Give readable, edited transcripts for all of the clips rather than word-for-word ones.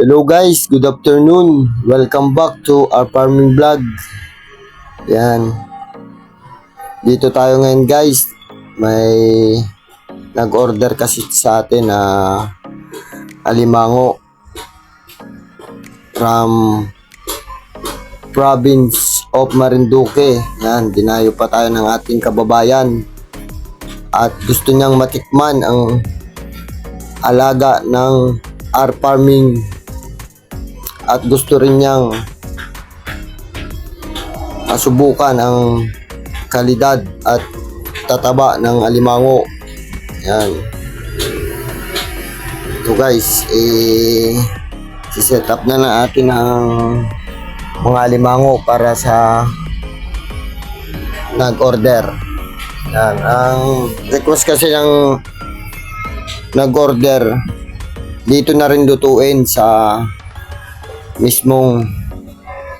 Hello guys, good afternoon. Welcome back to our farming vlog. Yan. Dito tayo ngayon guys. May nag-order kasi sa atin na alimango from province of Marinduque. Yan, dinayo pa tayo ng ating kababayan. At gusto niyang matikman ang alaga ng our farming. At gusto rin niyang masubukan ang kalidad at tataba ng alimango. Yan. Ito guys, siset up na natin ang mga alimango para sa nag-order. Yan. Ang request kasi ng nag-order, dito na rin lutuin sa mismong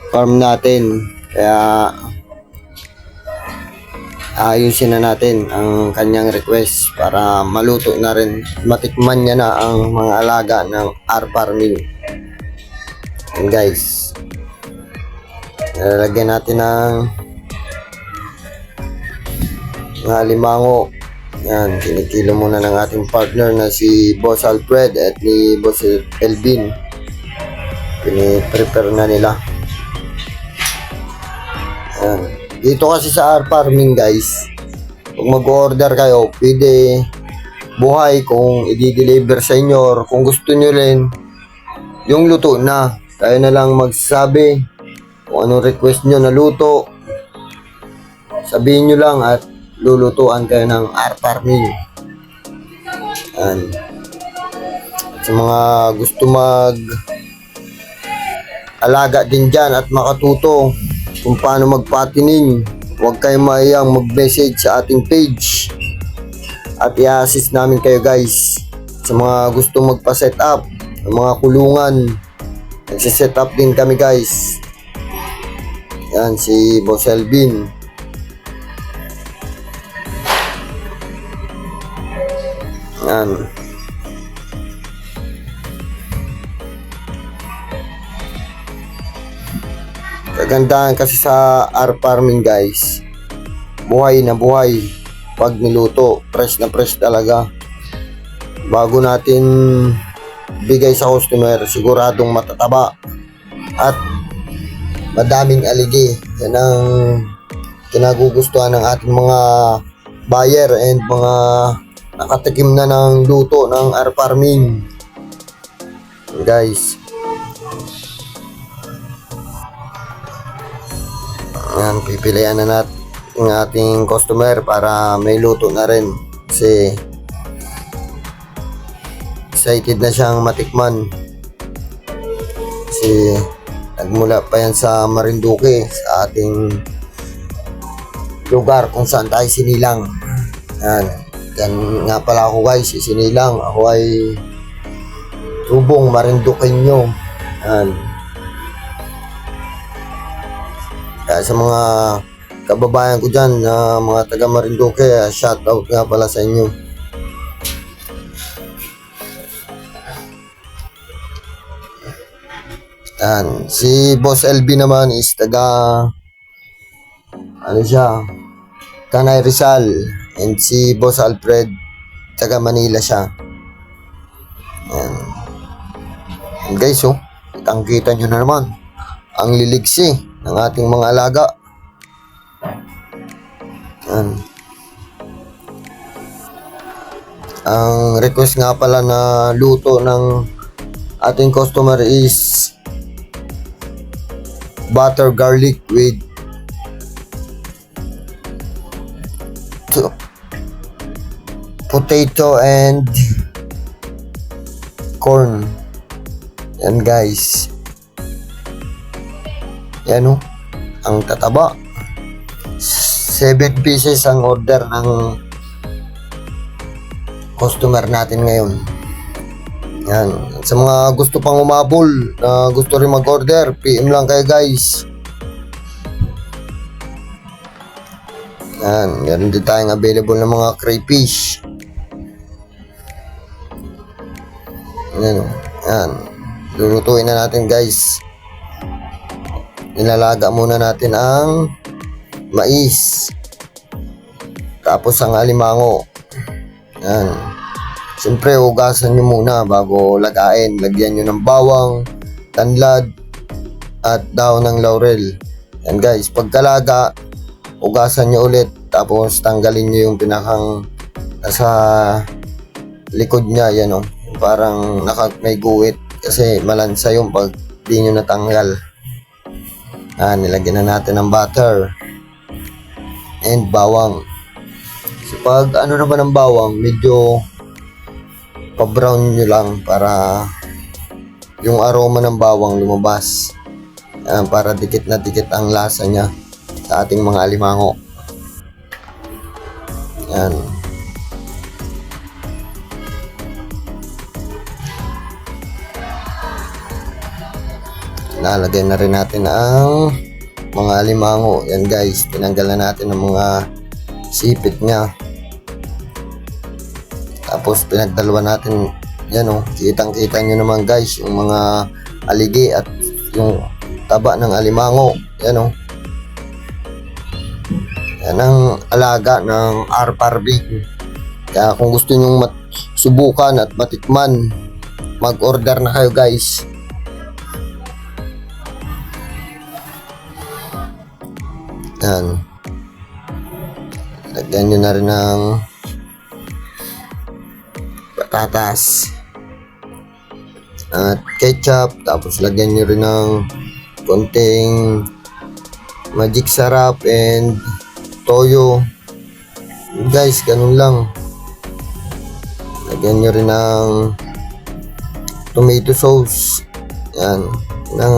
farm natin, kaya ayusin na natin ang kanyang request para maluto na rin, matikman niya na ang mga alaga ng our farming. And guys, lalagyan natin ng mga alimango. Yan, kinikilo muna ng ating partner na si Boss Alfred at ni Boss Elvin. Pini-prepare na nila. Ayan. Dito kasi sa our farming guys, kung mag-order kayo, pwede buhay kung i-deliver sa inyo, or kung gusto nyo rin yung luto na, kayo na lang magsabi kung anong request nyo na luto, sabihin nyo lang at lulutuan kayo ng our farming. Ayan. Sa mga gusto alaga din dyan at makatuto kung paano magpatining, huwag kayong mahiyang mag-message sa ating page at i-assist namin kayo guys. Sa mga gusto magpa-set up ng mga kulungan, nagsiset up din kami guys. Yan, si Boss Elvin. Yan. Kagandahan kasi sa our farming guys, buhay na buhay pag niluto, fresh na fresh talaga. Bago natin bigay sa customer, siguradong matataba at madaming aligi. Yan ang kinagugustuhan ng ating mga buyer and mga nakatikim na ng luto ng our farming guys. Yan, pipilian na natin ng ating customer para may luto na rin, kasi excited na siyang matikman, kasi nagmula pa yan sa Marinduque, sa ating lugar kung saan tayo sinilang. Yan nga pala ako guys, sinilang ako ay tubong Marinduqueño. Yan. Kaya sa mga kababayan ko dyan na mga taga Marinduque, shout out nga pala sa inyo. Yan. Si Boss LB naman is taga Tanay Rizal, and si Boss Alfred taga Manila siya. Yan. And guys, kitang-kita nyo na naman ang liligsi ng ating mga alaga. Yan. Ang request nga pala na luto ng ating customer is butter garlic with potato and corn. Yan guys. Yan ang tataba. 7 pieces ang order ng customer natin ngayon. Yan. Sa mga gusto pang umabol, na gusto rin mag-order, PM lang kayo guys. Yan. Meron din tayong available na mga crayfish. Yan. Yan. Lulutuin na natin guys. Nilalaga muna natin ang mais. Tapos ang alimango. Yan. Siyempre, hugasan nyo muna bago lagain. Lagyan nyo ng bawang, tanlad, at daon ng laurel. Yan guys, pagkalaga, hugasan nyo ulit. Tapos tanggalin nyo yung pinakang nasa likod niya. Yan o. Parang may guwit. Kasi malansa yung pag di nyo natanggal. Nilagyan na natin ng butter and bawang. So, pag ano naman ng bawang, medyo pa-brown nyo lang para yung aroma ng bawang lumabas. Para dikit na dikit ang lasa niya sa ating mga alimango. Yan. Lalagay na rin natin ang mga alimango. Yan guys, tinanggal na natin ang mga sipit niya. Tapos pinagdalawa natin, yan o, kitang-kita nyo naman guys, yung mga aligi at yung taba ng alimango. Yan o. Yan ang alaga ng arparbig. Kaya kung gusto nyo subukan at matikman, mag-order na kayo guys. Yan. Lagyan nyo na rin ng patatas at ketchup. Tapos lagyan nyo rin ng konting magic sarap and toyo. Guys, ganun lang. Lagyan nyo rin ng tomato sauce. Yan. Ng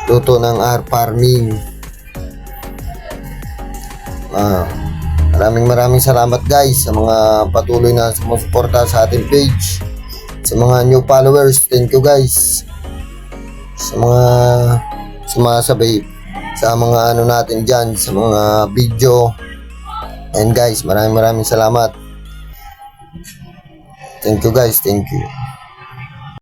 luto ng farming. Maraming salamat guys sa mga patuloy na sumusuporta sa ating page. Sa mga new followers, thank you guys. Sa mga sumasabay sa mga ano natin dyan, sa mga video. And guys, maraming salamat. Thank you guys, thank you.